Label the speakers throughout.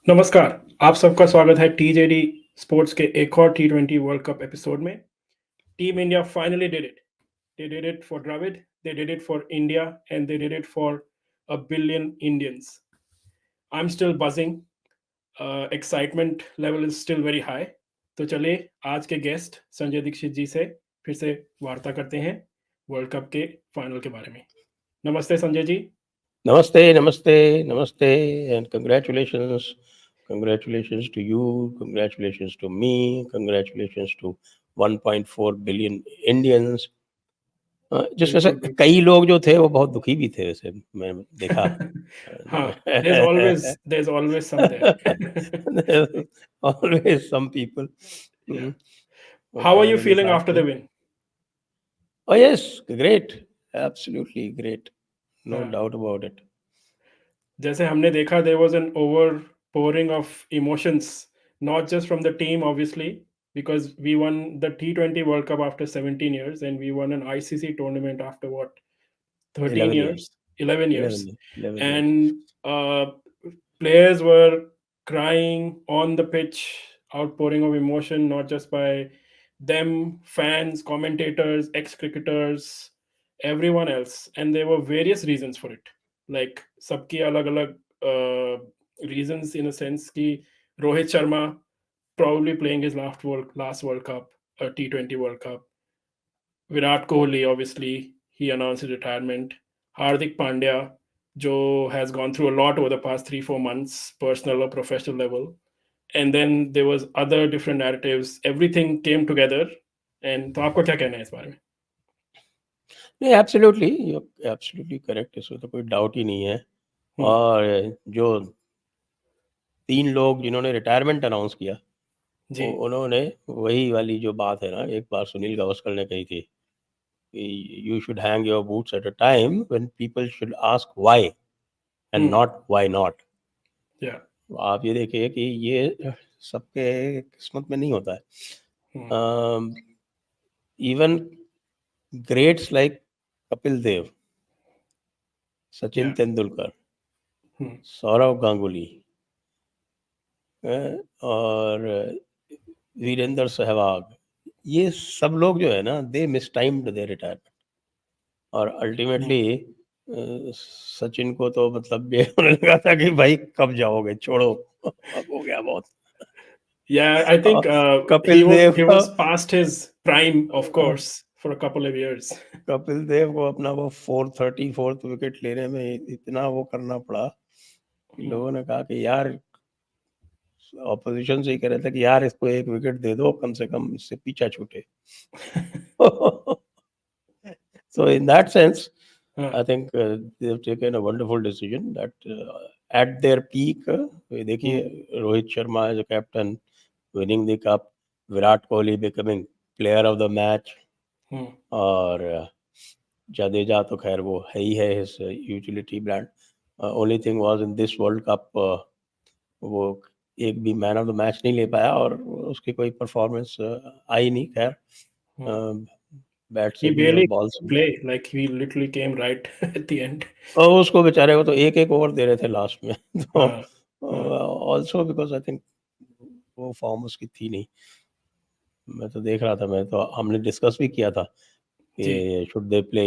Speaker 1: नमस्कार, आप सबका स्वागत है टीजेडी स्पोर्ट्स के एक और टी20 वर्ल्ड कप एपिसोड में। Team India finally did it. They did it for Dravid, they did it for India, and they did it for a billion Indians. I'm still buzzing. Excitement level is still very high. तो चलिए आज के guest Sanjay Dixit जी से फिर से वार्ता करते हैं वर्ल्ड कप के फाइनल के बारे में। नमस्ते Sanjay ji.
Speaker 2: Namaste, namaste, namaste, and congratulations to you, congratulations to me, congratulations to 1.4 billion Indians. जिसमें से
Speaker 1: बिल्कुल बिल्कुल।
Speaker 2: कई लोग जो थे वो बहुत दुखी भी थे, वैसे मैं देखा।
Speaker 1: हाँ, there's always some there.
Speaker 2: There's always some people
Speaker 1: Yeah.
Speaker 2: वो
Speaker 1: How are
Speaker 2: कहे
Speaker 1: you
Speaker 2: वाली
Speaker 1: feeling
Speaker 2: बात
Speaker 1: after
Speaker 2: है।
Speaker 1: the win?
Speaker 2: Oh yes, great, absolutely great, no
Speaker 1: हाँ,
Speaker 2: doubt about it.
Speaker 1: जैसे हमने देखा there was an overpouring of emotions, not just from the team obviously, because we won the T20 World Cup after 17 years and we won an ICC tournament after what, 13
Speaker 2: 11 years,
Speaker 1: years, 11 years.
Speaker 2: 11 years.
Speaker 1: And players were crying on the pitch, outpouring of emotion, not just by them, fans, commentators, ex cricketers, everyone else. And there were various reasons for it. Like, सबकी अलग अलग reasons in a sense कि Rohit Sharma probably playing his last World Cup, a T20 World Cup. Virat Kohli, obviously, he announced his retirement. Hardik Pandya, Joe has gone through a lot over the past 3-4 months, personal or professional level. And then there was other different narratives. Everything came together. And तो आपको क्या कहना है इस बारे में?
Speaker 2: नहीं, absolutely you absolutely correct, इसमें तो कोई डाउट ही नहीं है। और जो 3 लोग जिन्होंने रिटायरमेंट अनाउंस किया,
Speaker 1: जी
Speaker 2: उन्होंने वही वाली जो बात है ना, एक बार सुनील गावस्कर ने कही थी कि you should hang your boots at a time when people should ask why and not why not.
Speaker 1: या
Speaker 2: आप ये देखिए कि ये सबके किस्मत में नहीं होता है। Even greats like Kapil Dev, Sachin
Speaker 1: या
Speaker 2: तेंदुलकर, सौरव गांगुली और वीरेंद्र सहवाग, ये सब लोग जो है ना, they mistimed their retirement. और अल्टीमेटली सचिन को तो मतलब ये होने लगा था कि भाई कब जाओगे, छोड़ो, अब हो गया बहुत।
Speaker 1: Yeah, I think
Speaker 2: Kapil Dev
Speaker 1: he was past his prime, of course, for a couple of years.
Speaker 2: Kapil Dev को अपना वो 434th विकेट लेने में इतना वो करना पड़ा कि लोगों ने कहा कि यार, ऑपोजिशन से ही कह रहे थे कि यार इसको 1 विकेट दे दो, कम से कम इससे पीछा छूटे। So in that sense, I think they have taken a wonderful decision that at their peak, देखिए Rohit Sharma as a captain winning the cup, Virat Kohli becoming player of the match, और जडेजा तो खैर वो है ही है, his utility brand. Only thing was in this World Cup, वो एक भी मैन ऑफ द मैच नहीं ले पाया और उसकी कोई परफॉर्मेंस आई नहीं। खैर बैट से
Speaker 1: He
Speaker 2: भी और
Speaker 1: barely
Speaker 2: बॉल से भी।
Speaker 1: play, like he literally came right at the end.
Speaker 2: और उसको बेचारे को तो एक ओवर दे रहे थे लास्ट में। तो
Speaker 1: हाँ,
Speaker 2: ऑल्सो बिकॉज आई थिंक वो फॉर्म उसकी थी नहीं। मैं तो देख रहा था, मैं तो हमने डिस्कस भी किया था
Speaker 1: जी
Speaker 2: कि should they play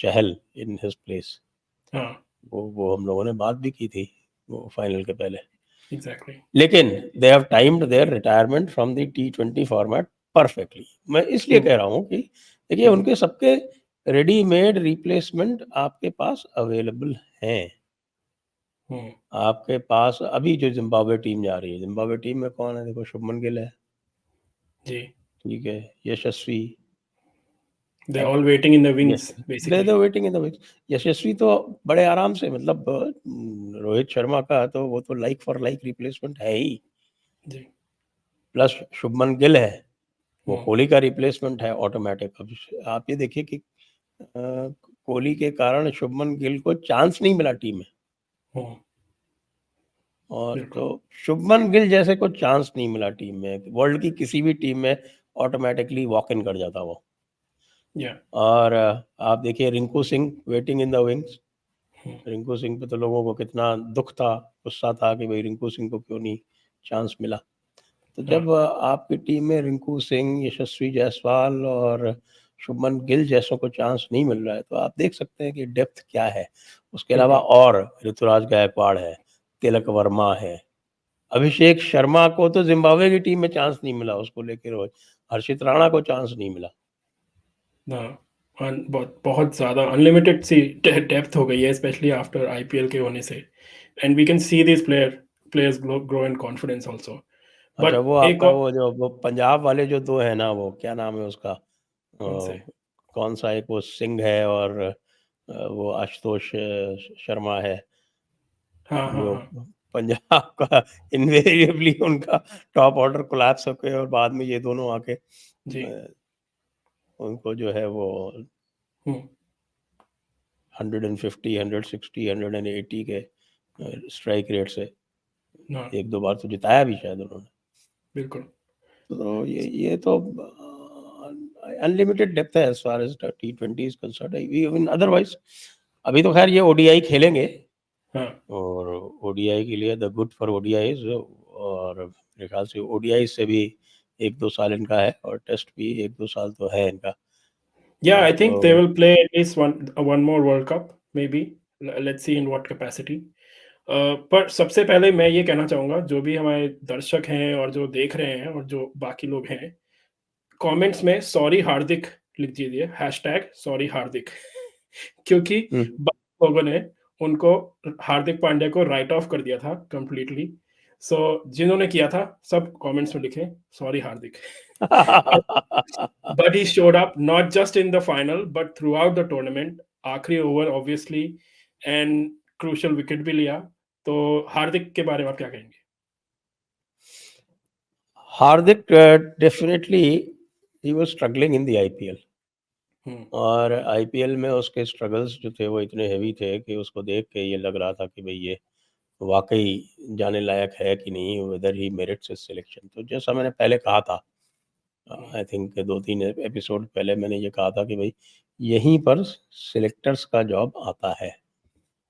Speaker 2: Chahal in his place.
Speaker 1: हाँ,
Speaker 2: वो हम लोगों ने बात भी की थी वो फाइनल के पहले।
Speaker 1: exactly.
Speaker 2: लेकिन they have timed their retirement from the T20 format perfectly. मैं इसलिए कह रहा हूँ कि देखिए उनके सबके रेडीमेड रिप्लेसमेंट आपके पास अवेलेबल हैं। आपके पास अभी जो जिम्बाब्वे टीम जा रही है, जिम्बाब्वे टीम में कौन है? देखो, शुभमन गिल है,
Speaker 1: जी,
Speaker 2: ठीक है, यशस्वी
Speaker 1: they're
Speaker 2: है,
Speaker 1: all waiting in the wings,
Speaker 2: yes, they
Speaker 1: basically.
Speaker 2: दो वेटिंग इन द विंग्स। यशस्वी तो बड़े आराम से, मतलब रोहित शर्मा का तो वो तो लाइक फॉर लाइक रिप्लेसमेंट है ही।
Speaker 1: जी
Speaker 2: प्लस शुभमन गिल है, वो कोहली का रिप्लेसमेंट है ऑटोमेटिक। अब आप ये देखिए कि कोहली के कारण शुभमन गिल को चांस नहीं मिला टीम में, और
Speaker 1: बिल्कुल।
Speaker 2: तो शुभमन गिल जैसे को चांस नहीं मिला टीम में, वर्ल्ड की किसी भी टीम में ऑटोमेटिकली वॉक इन कर जाता वो।
Speaker 1: या
Speaker 2: और आप देखिए Rinku Singh waiting in the wings. Rinku Singh पे तो लोगों को कितना दुख था गुस्सा था कि भाई रिंकू सिंह को क्यों नहीं चांस मिला। तो
Speaker 1: हाँ
Speaker 2: जब आपकी टीम में रिंकू सिंह, यशस्वी जायसवाल और शुभमन गिल जैसों को चांस नहीं मिल रहा है, तो आप देख सकते हैं कि डेप्थ क्या है। उसके अलावा
Speaker 1: बिल्कुल
Speaker 2: और ऋतुराज गायकवाड़ है, तिलक वर्मा है, अभिषेक शर्मा को तो जिम्बाब्वे की टीम में चांस नहीं मिला, उसको लेकर रोहित, हर्षित राणा को चांस नहीं मिला।
Speaker 1: हाँ बहुत बहुत ज़्यादा अनलिमिटेड सी डेप्थ हो गई है, स्पेशली आफ्टर आईपीएल के होने से। And we can see this players grow in confidence also.
Speaker 2: अच्छा,
Speaker 1: बट
Speaker 2: वो
Speaker 1: एक
Speaker 2: आपका
Speaker 1: और
Speaker 2: वो जो वो पंजाब वाले जो दो है ना, वो क्या नाम है उसका,
Speaker 1: कौन से?
Speaker 2: कौन सा, एक वो सिंह है और वो आशुतोष शर्मा है,
Speaker 1: हाँ हाँ
Speaker 2: जो
Speaker 1: हाँ
Speaker 2: पंजाब का इनवेरिएबली उनका टॉप ऑर्डर कोलैप्स हो गए और बाद में ये दोनों आके
Speaker 1: जी।
Speaker 2: उनको जो है वो
Speaker 1: हम्म
Speaker 2: 150, 160, 180 के स्ट्राइक रेट से
Speaker 1: हाँ
Speaker 2: एक दो बार तो जिताया भी शायद उन्होंने।
Speaker 1: बिल्कुल।
Speaker 2: तो ये तो अनलिमिटेड डेप्थ है as far as T20 is concern. Even otherwise अभी तो खैर ये ओडीआई खेलेंगे,
Speaker 1: हाँ
Speaker 2: और ओडीआई के लिए द गुड फॉर ओडीआईज, और मेरे ख्याल से ओडीआई से भी एक दो साल इनका है, और टेस्ट भी एक दो साल तो है इनका।
Speaker 1: Yeah, I think they
Speaker 2: तो
Speaker 1: will play at least one more World Cup, maybe. Let's see in what capacity. पर सबसे पहले मैं ये कहना चाहूँगा, जो भी हमारे दर्शक हैं और जो देख रहे हैं और जो बाकी लोग हैं, कमेंट्स में सॉरी हार्दिक लिख दीजिए, हैशटैग सॉरी हार्दिक। क्योंकि बाकी लोगों ने उनको, हार्दिक पांड्या को राइट ऑफ कर दिया था कंप्लीटली। सो जिन्होंने किया था सब कमेंट्स में लिखें sorry Hardik. But he showed up not just in the final, but throughout the tournament. आखिरी over obviously and crucial wicket भी लिया। तो हार्दिक के बारे में आप क्या कहेंगे?
Speaker 2: Hardik definitely he was struggling in the IPL,
Speaker 1: hmm
Speaker 2: और आईपीएल में उसके स्ट्रगल्स जो थे वो इतने हेवी थे कि उसको देख के ये लग रहा था कि भाई ये वाकई जाने लायक है कि नहीं, वेदर ही मेरिट्स हिज सिलेक्शन। तो जैसा मैंने पहले कहा था, आई थिंक 2-3 एपिसोड पहले मैंने ये कहा था कि भाई यहीं पर सिलेक्टर्स का जॉब आता है,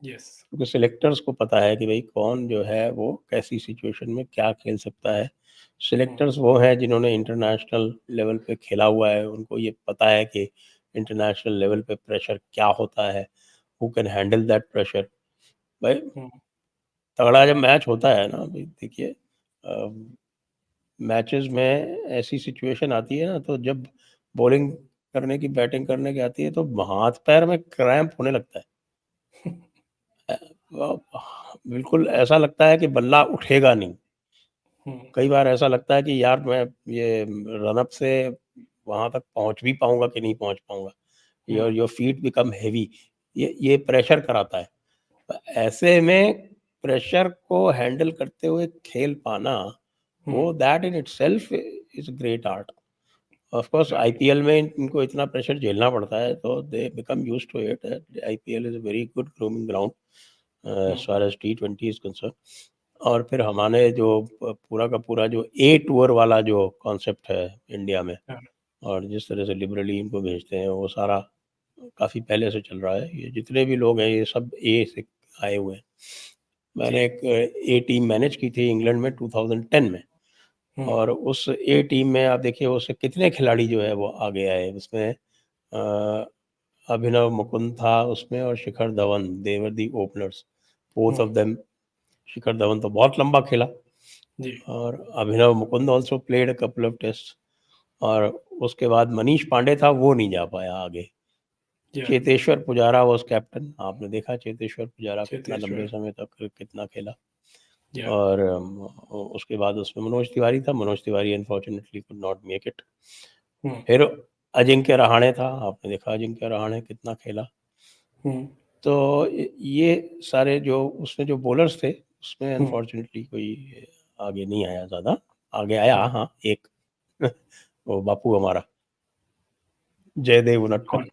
Speaker 1: यस।
Speaker 2: क्योंकि सिलेक्टर्स को पता है कि भाई कौन जो है वो कैसी सिचुएशन में क्या खेल सकता है।
Speaker 1: हम्म
Speaker 2: सिलेक्टर्स वो हैं जिन्होंने इंटरनेशनल लेवल पे खेला हुआ है, उनको ये पता है कि इंटरनेशनल लेवल पे प्रेशर क्या होता है, who can handle that pressure. भाई
Speaker 1: हम्म
Speaker 2: तगड़ा जब मैच होता है ना, भाई देखिए मैचेस में ऐसी सिचुएशन आती है ना, तो जब बॉलिंग करने की, बैटिंग करने की आती है, तो हाथ पैर में क्रैम्प होने लगता है। अ, बिल्कुल ऐसा लगता है कि बल्ला उठेगा नहीं।
Speaker 1: हम्म
Speaker 2: कई बार ऐसा लगता है कि यार मैं ये रन अप से वहाँ तक पहुँच भी पाऊँगा कि नहीं पहुँच पाऊँगा। Your
Speaker 1: hmm
Speaker 2: your feet become heavy, ये प्रेशर कराता है। ऐसे में प्रेशर को हैंडल करते हुए खेल पाना,
Speaker 1: हम्म
Speaker 2: वो that in itself is a great art. Of course
Speaker 1: exactly.
Speaker 2: IPL में इनको इतना प्रेशर झेलना पड़ता है, तो they become used to it. IPL is a very good grooming ground as
Speaker 1: hmm
Speaker 2: far as T20 is concerned. और फिर हमारे जो पूरा का पूरा जो ए टूर वाला जो कॉन्सेप्ट है इंडिया में,
Speaker 1: हाँ
Speaker 2: और जिस तरह से लिबरली इनको भेजते हैं, वो सारा काफ़ी पहले से चल रहा है। ये जितने भी लोग हैं ये सब ए से आए हुए हैं।
Speaker 1: जी।
Speaker 2: मैंने एक ए टीम मैनेज की थी इंग्लैंड में 2010 में,
Speaker 1: हम्म
Speaker 2: और उस ए टीम में आप देखिए उससे कितने खिलाड़ी जो है वो आगे आए। उसमें अ, अभिनव मुकुंद था उसमें, और Shikhar Dhawan, they were the openers, both of
Speaker 1: hmm
Speaker 2: them. Shikhar Dhawan तो बहुत लंबा खेला,
Speaker 1: जी।
Speaker 2: और Abhinav Mukund also played a couple of test. और उसके बाद मनीष पांडे था, वो नहीं जा पाया आगे।
Speaker 1: या
Speaker 2: चेतेश्वर पुजारा वॉज कैप्टन, आपने देखा चेतेश्वर पुजारा कितना लंबे
Speaker 1: चेतेश्वर।
Speaker 2: समय तक कितना खेला।
Speaker 1: या
Speaker 2: और उसके बाद उसमें मनोज तिवारी था, Manoj Tiwari unfortunately could not make it.
Speaker 1: Hmm
Speaker 2: फिर अजिंक्य रहाणे था, आपने देखा अजिंक्य रहाणे कितना खेला।
Speaker 1: हम्म
Speaker 2: तो ये सारे जो उसमें जो बॉलर्स थे, उसमें
Speaker 1: हम्म
Speaker 2: अनफॉर्चुनेटली कोई आगे नहीं आया ज़्यादा। आगे आया
Speaker 1: हम्म
Speaker 2: हाँ एक वो बापू हमारा जयदेव उनटकट।
Speaker 1: कौन?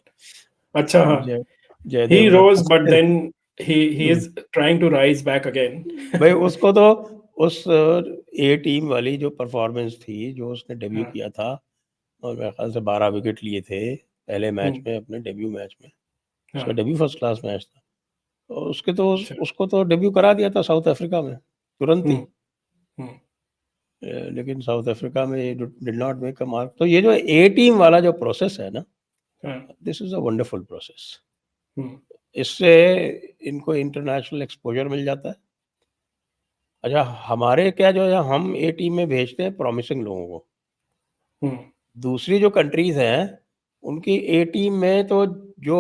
Speaker 1: अच्छा हाँ।
Speaker 2: जय Jaydev
Speaker 1: He rose, but
Speaker 2: Unadkat.
Speaker 1: then he is trying to rise back again.
Speaker 2: भाई उसको तो उस ए टीम वाली जो परफॉर्मेंस थी, जो उसने डेब्यू
Speaker 1: हाँ
Speaker 2: किया था, और मेरे ख्याल से 12 विकेट लिए थे पहले मैच
Speaker 1: हम्म
Speaker 2: में, अपने डेब्यू मैच में। उसका
Speaker 1: हाँ
Speaker 2: डेब्यू फर्स्ट क्लास मैच था। और
Speaker 1: अच्छा।
Speaker 2: उसको तो डेब्यू करा दिया था साउथ अफ्रीका में तुरंत ही।
Speaker 1: हम्म। हम्म।
Speaker 2: लेकिन साउथ अफ्रीका में did not make a mark. तो ये जो ए टीम वाला जो प्रोसेस है ना,
Speaker 1: हाँ।
Speaker 2: This is a wonderful process.
Speaker 1: Hmm.
Speaker 2: इससे इनको इंटरनेशनल एक्सपोजर मिल जाता है। अच्छा, हमारे क्या जो है, हम ए टीम में भेजते हैं प्रॉमिसिंग लोगों को।
Speaker 1: हम्म।
Speaker 2: दूसरी जो कंट्रीज हैं, उनकी ए टीम में तो जो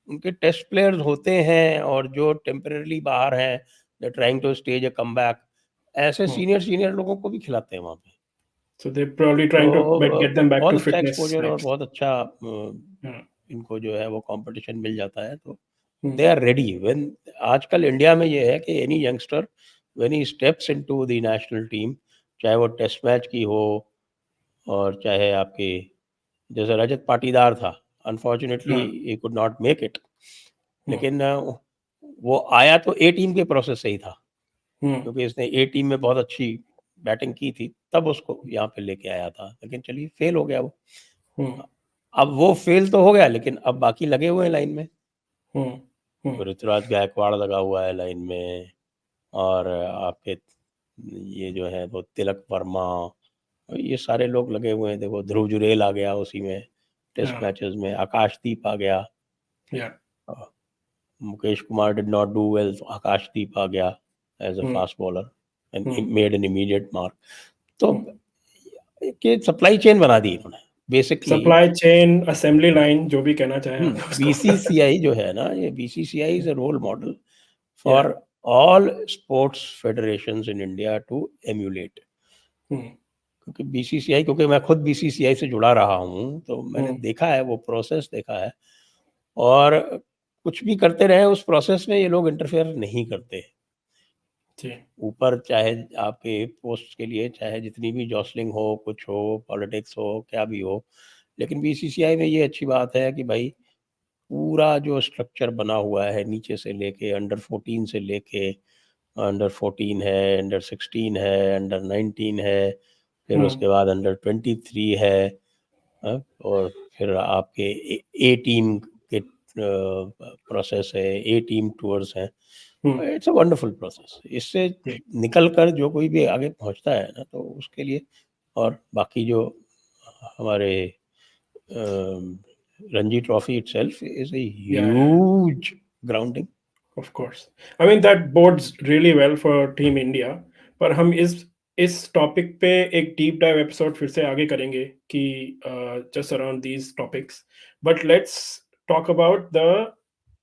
Speaker 2: उनके टेस्ट प्लेयर्स होते हैं और जो टेम्परेरी बाहर हैं, they trying to stage a comeback, ऐसे
Speaker 1: हम्म।
Speaker 2: सीनियर सीनियर लोगों को भी खिलाते हैं वहाँ पे।
Speaker 1: So they're probably trying to
Speaker 2: तो
Speaker 1: get them back
Speaker 2: बहुत
Speaker 1: to
Speaker 2: अच्छा
Speaker 1: fitness
Speaker 2: एक्सपोजर और
Speaker 1: next.
Speaker 2: बहुत अच्छा
Speaker 1: हाँ.
Speaker 2: इनको जो है वो कंपटीशन मिल जाता है। तो
Speaker 1: hmm.
Speaker 2: They are ready when. आजकल इंडिया में ये है कि any youngster when he steps into the national team, चाहे वो टेस्ट मैच की हो और चाहे आपकी, जैसे रजत पाटीदार था, अनफॉर्चुनेटली
Speaker 1: हाँ.
Speaker 2: He could not make it,
Speaker 1: hmm.
Speaker 2: लेकिन वो आया तो ए टीम के प्रोसेस से ही था,
Speaker 1: हम्म.
Speaker 2: क्योंकि इसने ए टीम में बहुत अच्छी बैटिंग की थी, तब उसको यहाँ पे लेके आया था। लेकिन चलिए, फेल हो गया वो।
Speaker 1: हम्म.
Speaker 2: अब वो फेल तो हो गया, लेकिन अब बाकी लगे हुए हैं लाइन में।
Speaker 1: हम्म. हम्म.
Speaker 2: ऋतुराज गायकवाड़ लगा हुआ है लाइन में, और आपके ये जो है वो तिलक वर्मा, ये सारे लोग लगे हुए हैं। देखो, ध्रुव जुरेल आ गया उसी में, टेस्ट
Speaker 1: हाँ.
Speaker 2: मैचेस में आकाशदीप आ गया।
Speaker 1: या.
Speaker 2: Mukesh Kumar did not do well, तो आकाशदीप आ गया as a
Speaker 1: hmm.
Speaker 2: Fast bowler and
Speaker 1: hmm.
Speaker 2: Made an immediate mark. तो
Speaker 1: हम्म.
Speaker 2: कि सप्लाई चेन बना दी इन्होंने basically.
Speaker 1: Supply chain, assembly line, जो भी कहना चाहें आप उसको.
Speaker 2: बीसीसीआई जो है ना, ये BCCI is a role model
Speaker 1: या.
Speaker 2: For all sports federations in India to emulate.
Speaker 1: Hmm.
Speaker 2: क्योंकि बीसीसीआई, क्योंकि मैं खुद बीसीसीआई से जुड़ा रहा हूँ, तो मैंने
Speaker 1: हम्म.
Speaker 2: देखा है, वो प्रोसेस देखा है। और कुछ भी करते रहे उस प्रोसेस में, ये लोग इंटरफेयर नहीं करते।
Speaker 1: जी.
Speaker 2: ऊपर चाहे आपके पोस्ट के लिए चाहे जितनी भी जॉसलिंग हो, कुछ हो, पॉलिटिक्स हो, क्या भी हो, लेकिन बीसीसीआई में ये अच्छी बात है कि भाई पूरा जो स्ट्रक्चर बना हुआ है नीचे से लेके, अंडर 14 से लेके, अंडर 14 है, अंडर 16 है, अंडर 19 है, फिर
Speaker 1: हम्म.
Speaker 2: उसके बाद अंडर 23 है, और फिर आपके ए टीम के प्रोसेस है, ए टीम टूर्स हैं।
Speaker 1: Hmm.
Speaker 2: It's a wonderful process. इससे
Speaker 1: जी.
Speaker 2: निकल कर जो कोई भी आगे पहुंचता है ना, तो उसके लिए, और बाकी जो हमारे Ranji trophy itself is a
Speaker 1: या. या.
Speaker 2: Huge grounding.
Speaker 1: Of course. I mean that boards really well for team India. पर हम इस टॉपिक पे एक डीप डाइव एपिसोड फिर से आगे करेंगे कि just around these topics. But let's talk about the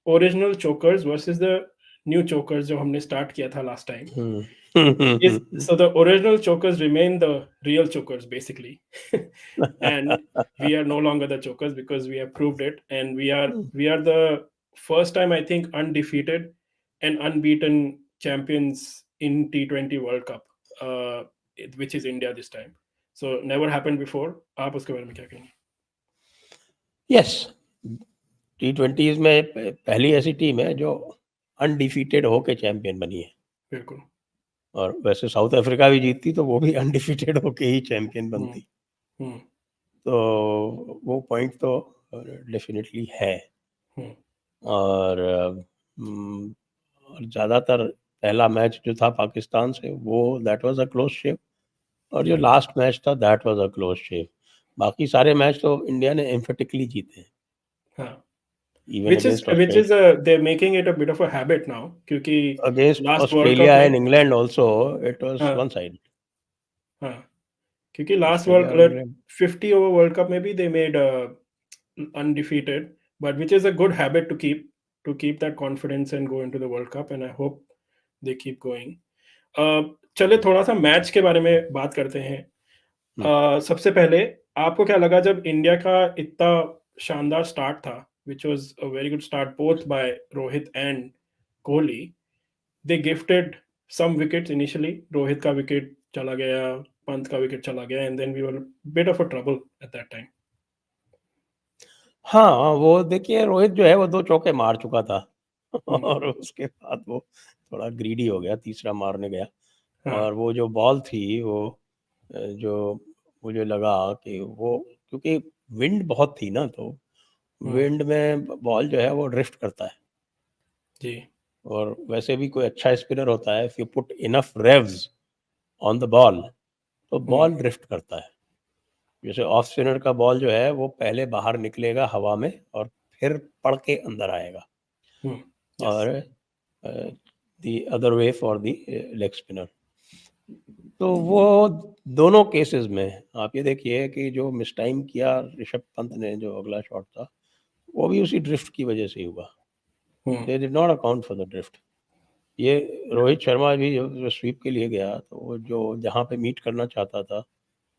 Speaker 1: original chokers versus the new chokers जो हमने स्टार्ट किया था last time. Is so the original chokers remain the real chokers basically, and we are no longer the chokers because we have proved it, and we are the first time I think undefeated and unbeaten champions in T20 World Cup, which is India this time. So never happened before. आप उसके बारे में क्या कहेंगे?
Speaker 2: Yes, T20s में पहली ऐसी team है जो अनडिफीटेड होके चैंपियन बनी है।
Speaker 1: बिल्कुल.
Speaker 2: और वैसे साउथ अफ्रीका भी जीतती तो वो भी अनडिफीटेड होके ही चैंपियन
Speaker 1: हम्म.
Speaker 2: बनती।
Speaker 1: हम्म.
Speaker 2: तो वो पॉइंट तो डेफिनेटली है।
Speaker 1: हम्म.
Speaker 2: और और ज़्यादातर पहला मैच जो था पाकिस्तान से, वो दैट वाज अ क्लोज शेव, और जो
Speaker 1: Yeah.
Speaker 2: लास्ट मैच था दैट वाज अ क्लोज शेव। बाकी सारे मैच तो इंडिया ने एम्फेटिकली जीते हैं,
Speaker 1: हाँ.
Speaker 2: Even
Speaker 1: Which is
Speaker 2: against
Speaker 1: which
Speaker 2: Australia,
Speaker 1: is they're making it a bit of a habit now क्योंकि
Speaker 2: against
Speaker 1: last world cup
Speaker 2: Australia
Speaker 1: में.
Speaker 2: And England also it was
Speaker 1: हाँ.
Speaker 2: One side.
Speaker 1: हाँ. क्योंकि लास्ट
Speaker 2: ऑस्ट्रेलिया और
Speaker 1: world
Speaker 2: England,
Speaker 1: 50 over world cup में भी they made undefeated, but which is a good habit to keep that confidence and go into the World Cup, and I hope they keep going. चले थोड़ा सा match के बारे में बात करते हैं. सबसे पहले आपको क्या लगा जब इंडिया का इतना शानदार स्टार्ट था, which was a very good start both by Rohit and Kohli. They gifted some wickets initially. Rohit का विकेट चला गया, पंत का विकेट चला गया, and then we were bit of a trouble at that time.
Speaker 2: हाँ, वो देखिए, रोहित जो है वो 2 चौके मार चुका था
Speaker 1: हम्म.
Speaker 2: और उसके बाद वो थोड़ा ग्रीडी हो गया, तीसरा मारने गया।
Speaker 1: हाँ.
Speaker 2: और वो जो बॉल थी वो जो मुझे लगा कि वो, क्योंकि विंड बहुत थी ना, तो
Speaker 1: हम्म.
Speaker 2: विंड में बॉल जो है वो ड्रिफ्ट करता है।
Speaker 1: जी।
Speaker 2: और वैसे भी कोई अच्छा स्पिनर होता है, if you put enough रेव्स on the ball तो बॉल ड्रिफ्ट करता है। जैसे ऑफ स्पिनर का बॉल जो है वो पहले बाहर निकलेगा हवा में और फिर पड़ के अंदर आएगा,
Speaker 1: यस।
Speaker 2: और the other way for the leg spinner. तो वो दोनों केसेस में आप ये देखिए कि जो मिस टाइम किया ऋषभ पंत ने, जो अगला शॉट था, वो भी उसी ड्रिफ्ट की वजह से ही हुआ। They did not account for the drift. ये रोहित शर्मा भी जो स्वीप के लिए गया, तो वो जो जहाँ पे मीट करना चाहता था,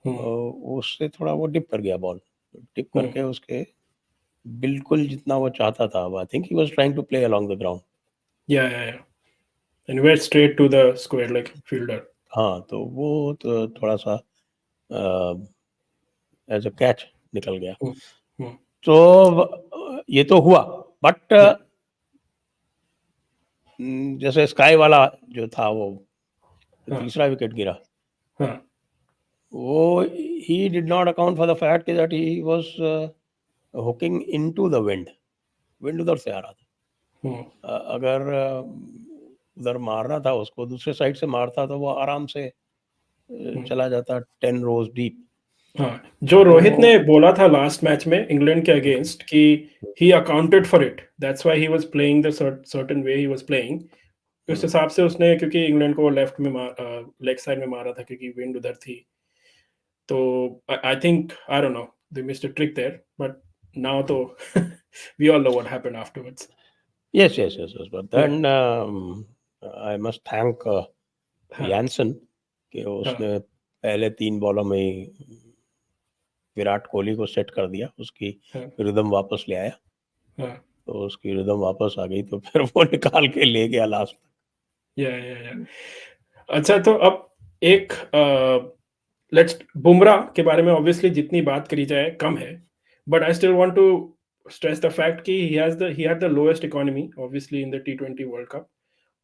Speaker 2: उससे थोड़ा वो डिप कर गया बॉल, डिप करके उसके बिल्कुल जितना वो चाहता था, I think he was trying to play along the ground.
Speaker 1: या and went straight to the square leg fielder.
Speaker 2: हाँ, तो वो तो थोड़ा सा एज अ कैच निकल गया। तो ये तो हुआ, बट जैसे स्काई वाला जो था, वो तीसरा विकेट गिरा, वो he did not account for the fact that he was hooking into the wind. Wind उधर से आ रहा था। अगर उधर मारना था उसको, दूसरे साइड से मारता तो वो आराम से चला जाता 10 रोज डीप।
Speaker 1: हाँ, जो रोहित ने बोला था लास्ट मैच में इंग्लैंड के अगेंस्ट कि he accounted for it, that's why he was playing the certain way he was playing, उस हिसाब से उसने, क्योंकि इंग्लैंड को लेफ्ट में लेग साइड में मारा था क्योंकि विंड उधर थी, तो I think I don't know they missed a trick there, but now तो we all know what happened afterwards.
Speaker 2: Yes, yes, yes, yes. But then I must thank
Speaker 1: हाँ,
Speaker 2: Jansen कि
Speaker 1: हाँ,
Speaker 2: उसने पहले 3 बॉलों में ही विराट कोहली को सेट कर दिया, उसकी
Speaker 1: हाँ,
Speaker 2: रिदम वापस ले आया।
Speaker 1: हाँ,
Speaker 2: तो उसकी रिदम वापस आ गई, तो फिर वो निकाल के ले गया लास्ट तक।
Speaker 1: या अच्छा, तो अब एक लेट्स बुमराह के बारे में ऑब्वियसली जितनी बात करी जाए कम है, but I still want to stress the fact कि he had the lowest economy obviously in the T20 world cup,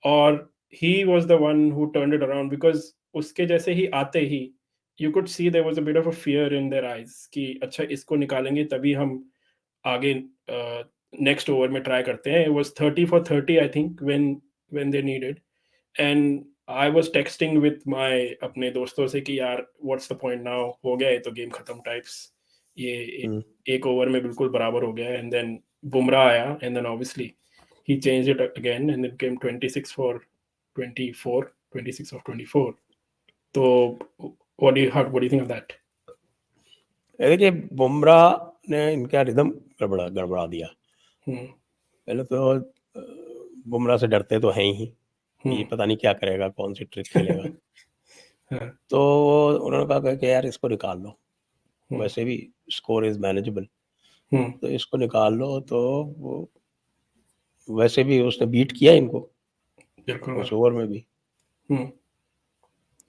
Speaker 1: और he was the one who turned it around, because उसके जैसे ही आते ही you could see there was a bit of a fear in their eyes कि अच्छा इसको निकालेंगे तभी हम आगे नेक्स्ट ओवर में ट्राई करते हैं। It was 30 for 30 I think when they needed, and I was texting with my अपने दोस्तों से कि यार व्हाट्स द पॉइंट नाउ, हो गया है तो गेम खत्म टाइप्स, ये एक ओवर में बिल्कुल बराबर हो गया है। एंड देन बुमराह आया, and then obviously he changed it again and it came 26 for 24, 26 of 24. So what do you think of that?
Speaker 2: देखिए, बुमराह ने इनका रिदम गड़बड़ा दिया। पहले तो बुमराह से डरते तो हैं ही, ये पता नहीं क्या करेगा, कौन सी ट्रिक खेलेगा। तो उन्होंने कहा कि यार इसको निकाल लो, वैसे भी स्कोर इज मैनेजेबल, तो इसको निकाल लो। तो वो वैसे भी उसने बीट किया इनको उस ओवर में भी,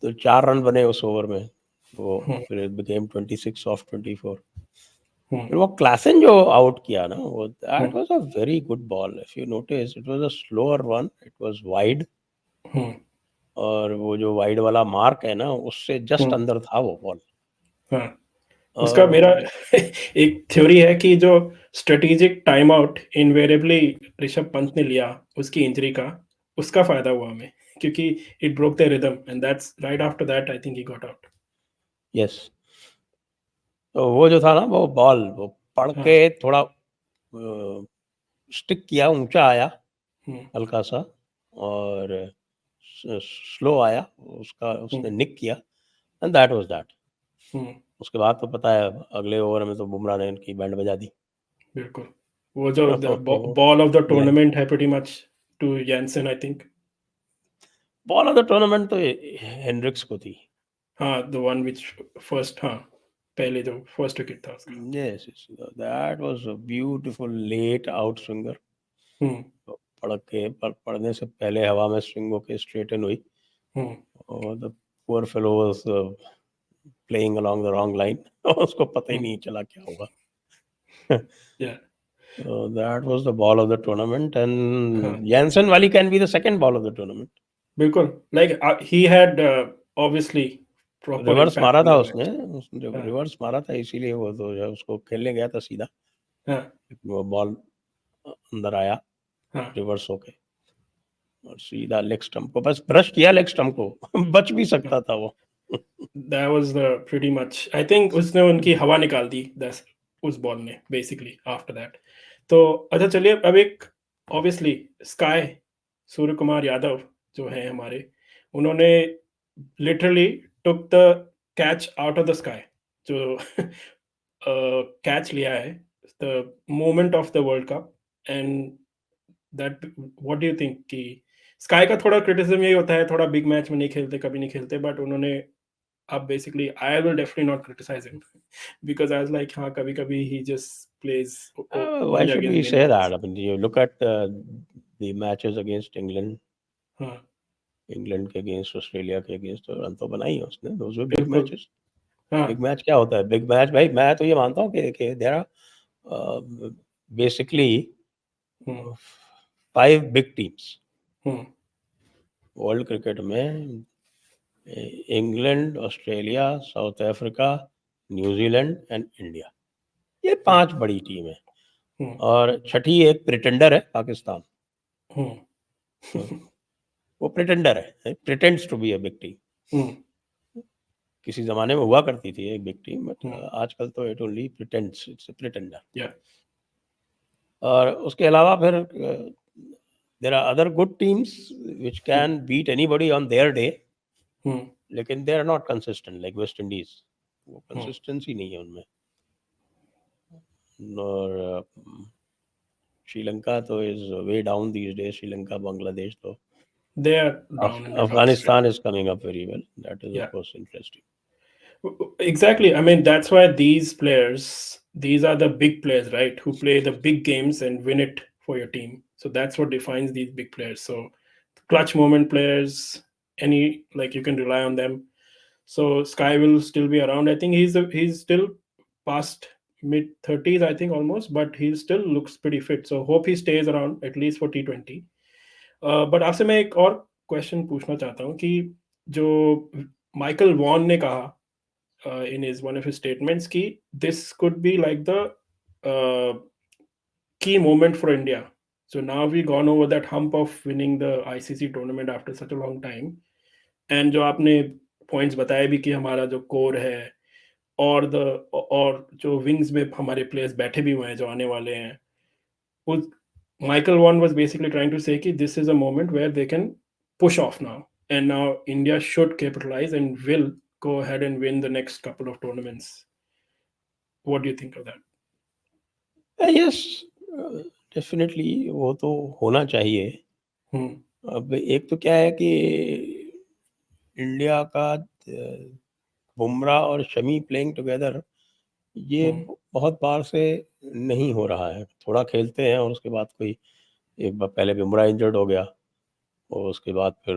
Speaker 2: तो 4 रन बने उस ओवर में, वो फिर बिकेम 26 ऑफ 24। फिर वो क्लासन जो आउट किया ना, वो that was a very good ball. If you notice, it was a slower one, it was wide, और वो जो वाइड वाला मार्क है ना, उससे जस्ट अंदर था वो बॉल।
Speaker 1: हाँ, उसका
Speaker 2: और
Speaker 1: मेरा एक थ्योरी है कि जो strategic time out invariably Rishabh Pant ने लिया उसकी इंजरी का, उसका फायदा हुआ हमें, क्योंकि it broke the rhythm and that's right after that I think he got out.
Speaker 2: Yes, तो वो जो था ना, वो बॉल वो पड़ के थोड़ा स्टिक किया, ऊंचा आया हल्का सा, और स्लो आया, उसका उसने निक किया, एंड दैट वाज दैट। उसके बाद तो पता है, अगले ओवर में तो बुमराह ने इनकी बैंड बजा दी।
Speaker 1: बिल्कुल, वो जो
Speaker 2: तो
Speaker 1: बॉल ऑफ द
Speaker 2: ले
Speaker 1: टूर्नामेंट है pretty much to Jansen I think.
Speaker 2: Ball of the tournament तो हेनरिक्स को थी।
Speaker 1: हाँ, द वन व्हिच फर्स्ट, हाँ, पहले जो फर्स्ट विकेट था उसका।
Speaker 2: Yes, that was a beautiful let out swinger. पड़ने से पहले हवा में स्विंग होके स्ट्रेटन हुई, और the poor fellow was playing along the wrong line, उसको पता ही नहीं चला क्या हुआ।
Speaker 1: Yeah,
Speaker 2: So that was the ball of the tournament, and
Speaker 1: हाँ,
Speaker 2: Jansen Wali can be the second ball of the tournament.
Speaker 1: बिल्कुल, like he had obviously proper
Speaker 2: reverse
Speaker 1: impact
Speaker 2: मारा
Speaker 1: in
Speaker 2: था
Speaker 1: the
Speaker 2: उसने,
Speaker 1: match.
Speaker 2: जब
Speaker 1: हाँ,
Speaker 2: रिवर्स मारा था इसीलिए वो तो जब उसको खेलने गया था सीधा,
Speaker 1: हाँ,
Speaker 2: वो बॉल अंदर आया
Speaker 1: हाँ,
Speaker 2: रिवर्स होके। और सीधा लेग स्टंप को बस ब्रश किया, लेग स्टंप को बच भी सकता था वो।
Speaker 1: That was the pretty much. I think उसने उनकी हवा निकाल दी दस उस बॉल ने बेसिकली आफ्टर दैट। तो अच्छा चलिए अब एक ऑब्वियसली स्काई सूर्य कुमार यादव जो है हमारे, उन्होंने literally took the catch out of the sky, जो कैच लिया है the moment of the world cup. And that what do you think कि स्काई का थोड़ा क्रिटिसिज्म यही होता है, थोड़ा बिग मैच में नहीं खेलते, कभी नहीं खेलते, बट उन्होंने अब basically I will definitely not criticize him because I was like, हाँ कभी-कभी he just plays
Speaker 2: Why
Speaker 1: only
Speaker 2: should
Speaker 1: against
Speaker 2: we
Speaker 1: the
Speaker 2: say
Speaker 1: Indians.
Speaker 2: that? I mean, you look at the matches against England,
Speaker 1: हाँ,
Speaker 2: England के against, Australia के against, तो run तो बनाई है उसने। दोज वर बिग
Speaker 1: बिल्कुल।
Speaker 2: मैचेस।
Speaker 1: हाँ,
Speaker 2: बिग मैच क्या होता है? बिग मैच भाई, मैं तो ये मानता हूँ कि देखिए there are basically
Speaker 1: um,
Speaker 2: 5 big teams
Speaker 1: um,
Speaker 2: world cricket में। England, Australia, South Africa, New Zealand and India, ये
Speaker 1: हुँ,
Speaker 2: 5 बड़ी टीम है।
Speaker 1: हुँ,
Speaker 2: और छठी एक प्रिटेंडर है, पाकिस्तान।
Speaker 1: हुँ,
Speaker 2: तो वो प्रिटेंडर है, pretends to be a big team.
Speaker 1: Um,
Speaker 2: किसी ज़माने में हुआ करती थी एक बिग टीम, बट
Speaker 1: हुँ,
Speaker 2: आजकल तो it only pretends, it's a pretender.
Speaker 1: या,
Speaker 2: और उसके अलावा फिर there are other good teams which
Speaker 1: um,
Speaker 2: can beat anybody on their day,
Speaker 1: um,
Speaker 2: लेकिन they are not consistent like West Indies. वो
Speaker 1: um.
Speaker 2: Consistency नहीं है उनमें। और श्रीलंका तो is way down these days. Sri Lanka, Bangladesh तो।
Speaker 1: They are down in the dumps right
Speaker 2: Afghanistan is coming up very well, that is
Speaker 1: now.
Speaker 2: Of
Speaker 1: Yeah.
Speaker 2: Course interesting.
Speaker 1: Exactly. I mean, that's why these players, these are the big players, right? Who play the big games and win it for your team. So that's what defines these big players. So clutch moment players, any like you can rely on them. So Sky will still be around. I think he's still past mid 30s, I think almost, but he still looks pretty fit. So hope he stays around at least for T20. But आपसे मैं एक और question पूछना चाहता हूँ कि जो Michael Vaughan ने कहा in his one of his statements ki this could be like the uh, key moment for India. So now we've gone over that hump of winning the ICC tournament after such a long time. And जो आपने points बताए भी कि हमारा जो core है और और जो wings में हमारे players बैठे भी हुए हैं जो आने वाले हैं, उस Michael Vaughan was basically trying to say कि this is a moment where they can push off now, and now India should capitalize and will go ahead and win the next couple of tournaments. What do you think of that?
Speaker 2: Yes, definitely वो तो होना चाहिए।
Speaker 1: Hmm.
Speaker 2: अब एक तो क्या है कि इंडिया का बुमराह और शमी प्लेइंग टुगेदर, ये
Speaker 1: Hmm.
Speaker 2: बहुत बार से नहीं हो रहा है। थोड़ा खेलते हैं और उसके बाद कोई, एक बार पहले बुमराह इंजर्ड हो गया और उसके बाद फिर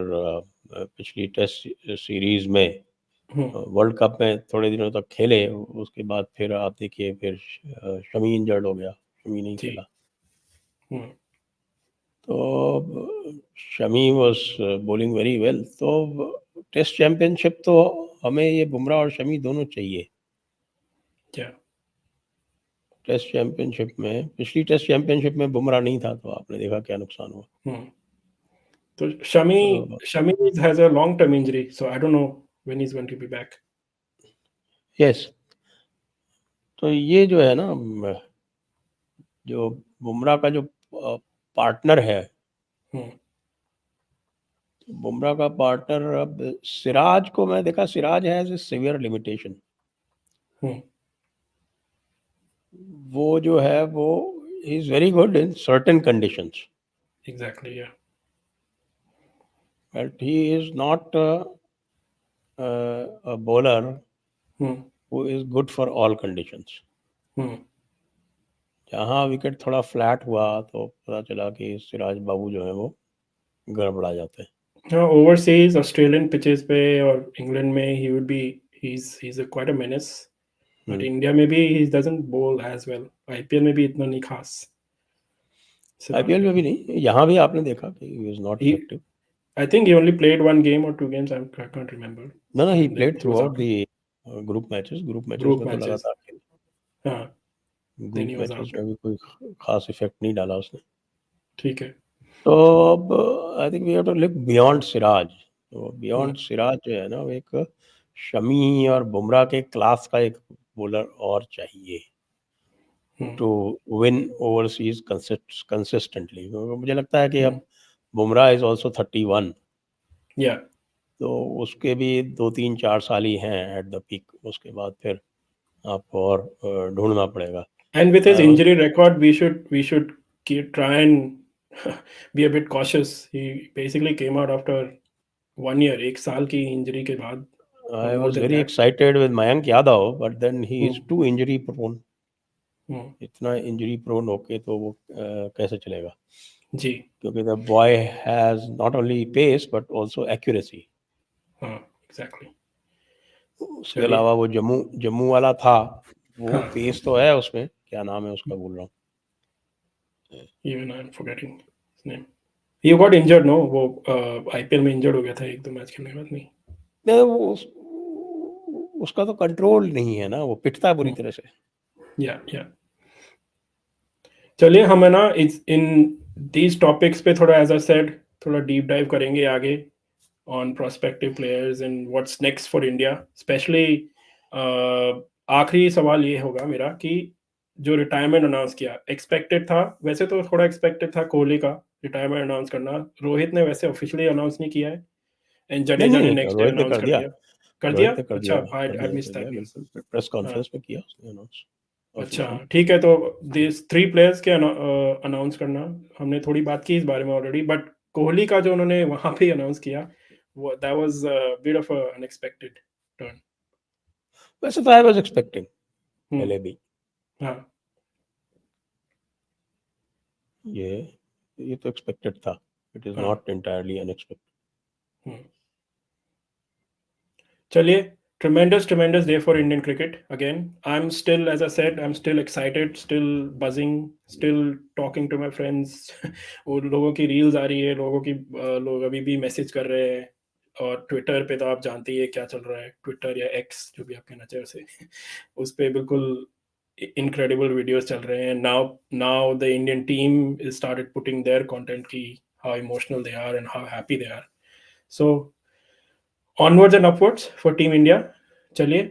Speaker 2: पिछली टेस्ट सीरीज में,
Speaker 1: Hmm.
Speaker 2: वर्ल्ड कप में थोड़े दिनों तक खेले। उसके बाद फिर आप देखिए फिर शमी इंजर्ड हो गया, शमी नहीं
Speaker 1: जी।
Speaker 2: खेला।
Speaker 1: Hmm.
Speaker 2: तो Shami was bowling very well. तो टेस्ट चैंपियनशिप तो हमें ये बुमराह और शमी दोनों चाहिए।
Speaker 1: Yeah.
Speaker 2: टेस्ट चैंपियनशिप में, पिछली टेस्ट चैंपियनशिप में बुमराह नहीं था, तो आपने देखा क्या नुकसान हुआ।
Speaker 1: Hmm. So Shami has a long-term injury, so I don't know when he's going to be back.
Speaker 2: Yes, तो ये जो है ना, जो बुमराह का जो पार्टनर है,
Speaker 1: Hmm.
Speaker 2: बुमराह का पार्टनर, अब सिराज को मैं देखा, Siraj has a severe limitation.
Speaker 1: Hmm.
Speaker 2: वो जो है वो is very good in certain conditions,
Speaker 1: Exactly. Yeah.
Speaker 2: But he is not a bowler
Speaker 1: Hmm.
Speaker 2: who is good for all conditions।
Speaker 1: Hmm.
Speaker 2: जहाँ विकेट थोड़ा फ्लैट हुआ तो पता चला कि सिराज बाबू जो है वो गड़बड़ा जाते हैं।
Speaker 1: हाँ, overseas Australian pitches पे और England में he would be he's a quite a menace. But India में भी he doesn't bowl as well. IPL में भी इतना नहीं खास
Speaker 2: आईपीएल
Speaker 1: सिराज
Speaker 2: में
Speaker 1: का।
Speaker 2: भी नहीं, यहाँ भी आपने देखा कि he is not
Speaker 1: He
Speaker 2: effective.
Speaker 1: I think he only played one game or two games. I can't remember.
Speaker 2: ना ही
Speaker 1: And then
Speaker 2: played
Speaker 1: he
Speaker 2: through
Speaker 1: was
Speaker 2: out
Speaker 1: out.
Speaker 2: The group matches
Speaker 1: Group
Speaker 2: में तो
Speaker 1: matches.
Speaker 2: लगातार खेले।
Speaker 1: हाँ, then
Speaker 2: group
Speaker 1: he was
Speaker 2: matches
Speaker 1: out.
Speaker 2: में भी कोई खास इफेक्ट नहीं डाला उसने।
Speaker 1: ठीक है।
Speaker 2: तो अब I think we have to look beyond Siraj. तो बियॉन्ड सिराज जो है ना, वो एक शमी और बुमराह के क्लास का एक बॉलर और चाहिए टू विन ओवरसीज कंसिस्टेंटली। मुझे लगता है कि अब बुमराह इज ऑल्सो 31,
Speaker 1: या
Speaker 2: तो उसके भी 2-3-4 साल ही हैं एट द पीक। उसके बाद फिर आपको और ढूंढना पड़ेगा।
Speaker 1: And with his
Speaker 2: I was
Speaker 1: injury record, we should try and be a bit cautious. He basically came out after 1 year, एक साल की इंजरी के बाद, or
Speaker 2: I
Speaker 1: more
Speaker 2: was
Speaker 1: than
Speaker 2: very
Speaker 1: that.
Speaker 2: Excited with Mayank Yadav, but then he is
Speaker 1: Hmm.
Speaker 2: Too injury prone.
Speaker 1: Hmm.
Speaker 2: इतना injury prone होके तो वो कैसे चलेगा?
Speaker 1: जी
Speaker 2: क्योंकि the boy has not only pace but also accuracy.
Speaker 1: हाँ एग्जैक्टली।
Speaker 2: उसके
Speaker 1: चलिए
Speaker 2: अलावा वो जम्मू जम्मू वाला था, वो
Speaker 1: हाँ,
Speaker 2: पेस तो है उसमें, क्या नाम है उसका भूल रहा हूँ।
Speaker 1: even I'm forgetting his name. He got injured, no? वो आईपीएल में इंजर्ड हो गया था 1-2 मैच खेलने के बाद। नहीं
Speaker 2: नहीं, उसका तो कंट्रोल नहीं है ना, वो पिटता है बुरी तरह से।
Speaker 1: या चलिए हम है ना इन दीज टॉपिक्स पे थोड़ा, एज आई सेड, थोड़ा डीप डाइव करेंगे आगे on prospective players and what's next for India, especially आखिरी सवाल ये होगा मेरा कि जो रिटायरमेंट अनाउंस किया, एक्सपेक्टेड था वैसे, तो थोड़ा एक्सपेक्टेड था कोहली का रिटायरमेंट अनाउंस करना। रोहित ने वैसे ऑफिशियली अनाउंस नहीं किया है, एंड
Speaker 2: नहीं
Speaker 1: जडेजा
Speaker 2: नहीं
Speaker 1: ने
Speaker 2: नहीं,
Speaker 1: नेक्स्ट डे
Speaker 2: रोहित ने
Speaker 1: अनाउंस
Speaker 2: कर
Speaker 1: कर
Speaker 2: दिया।
Speaker 1: दिया। कर दिया?
Speaker 2: रोहित ने कर
Speaker 1: अच्छा,
Speaker 2: दिया,
Speaker 1: आई
Speaker 2: कर
Speaker 1: आई
Speaker 2: दिया,
Speaker 1: मिस
Speaker 2: कर
Speaker 1: दैट
Speaker 2: दिया,
Speaker 1: न्यूज़।
Speaker 2: बिल्कुल प्रेस
Speaker 1: हाँ,
Speaker 2: कॉन्फ्रेंस में किया उसने अनाउंस
Speaker 1: अच्छा
Speaker 2: ऑफिशियली।
Speaker 1: ठीक है। तो दिस 3 प्लेयर्स के अनाउंस करना, हमने थोड़ी बात की इस बारे में ऑलरेडी, बट कोहली का जो उन्होंने वहाँ पे अनाउंस किया, वो that was bit of unexpected turn.
Speaker 2: वैसे तो आई वाज एक्सपेक्टिंग
Speaker 1: हम्म
Speaker 2: पहले भी।
Speaker 1: हाँ
Speaker 2: ये ये तो एक्सपेक्टेड था, इट इज
Speaker 1: हाँ
Speaker 2: नॉट एंटायरली अनएक्सपेक्टेड।
Speaker 1: हम्म चलिए, tremendous day for Indian cricket again. I'm still, as I said, I'm still excited, still buzzing, still talking to my friends. और लोगों की रील्स आ रही है, लोगों की लोग अभी भी मैसेज कर रहे हैं, और ट्विटर पे तो आप जानते ही है क्या चल रहा है, ट्विटर या एक्स जो भी आप कहना चाहे उसे। उस पे बिल्कुल इनक्रेडिबल वीडियोस चल रहे हैं। Now the Indian team is started putting their content की how emotional they are and how happy they are. So onwards and upwards for team India. चलिए,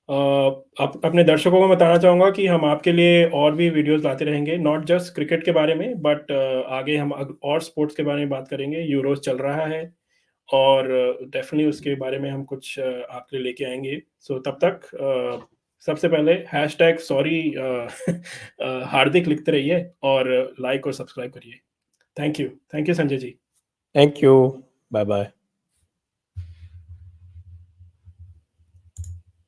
Speaker 1: अपने दर्शकों को बताना चाहूँगा कि हम आपके लिए और भी वीडियोस लाते रहेंगे, नॉट जस्ट क्रिकेट के बारे में, बट आगे हम और स्पोर्ट्स के बारे में बात करेंगे। यूरोस चल रहा है, और डेफिनेटली उसके बारे में हम कुछ आपके लिए लेके आएंगे। सो तब तक सबसे पहले हैशटैग सॉरी हार्दिक लिखते रहिए, और लाइक और सब्सक्राइब करिए। Thank you Sanjay ji.
Speaker 2: Thank you, bye bye.